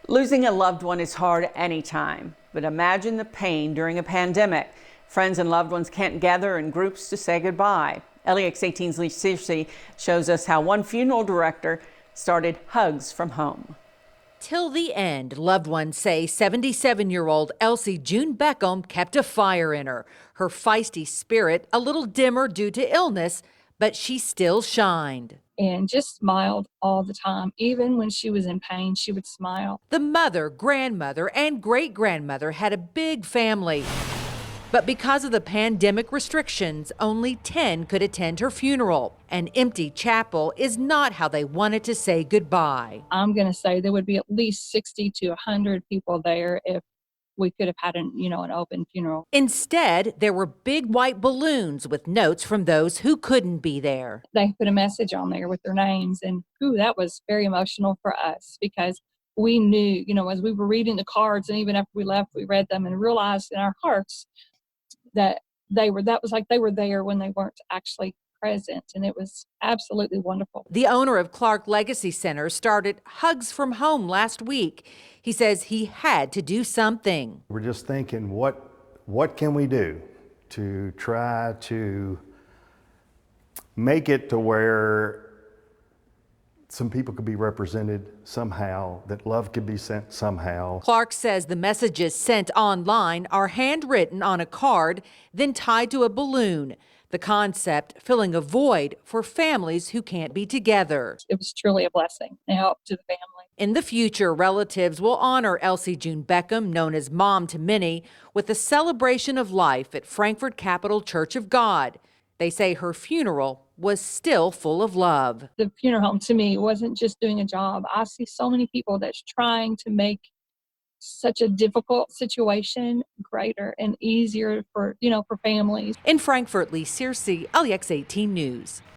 Losing a loved one is hard anytime, but imagine the pain during a pandemic. Friends and loved ones can't gather in groups to say goodbye. LEX18's Lee Searcy shows us how one funeral director started hugs from home. Till the end, loved ones say 77-year-old Elsie June Beckham kept a fire in her. Her feisty spirit a little dimmer due to illness, but she still shined. And just smiled all the time. Even when she was in pain, she would smile. The mother, grandmother, and great-grandmother had a big family. But because of the pandemic restrictions, only 10 could attend her funeral. An empty chapel is not how they wanted to say goodbye. I'm going to say there would be at least 60 to 100 people there if we could have had an open funeral. Instead, there were big white balloons with notes from those who couldn't be there. They put a message on there with their names, and that was very emotional for us because we knew, as we were reading the cards, and even after we left, we read them and realized in our hearts that that was like they were there when they weren't actually present, and it was absolutely wonderful. The owner of Clark Legacy Center started Hugs from Home last week. He says he had to do something. We're just thinking, what can we do to try to make it to where some people could be represented somehow, that love could be sent somehow. Clark says the messages sent online are handwritten on a card, then tied to a balloon. The concept filling a void for families who can't be together. It was truly a blessing and help to the family. In the future, relatives will honor Elsie June Beckham, known as Mom to many, with a celebration of life at Frankfort Capital Church of God. They say her funeral was still full of love. The funeral home to me wasn't just doing a job. I see so many people that's trying to make such a difficult situation greater and easier for families. In Frankfort, Lee Searcy, LEX18 News.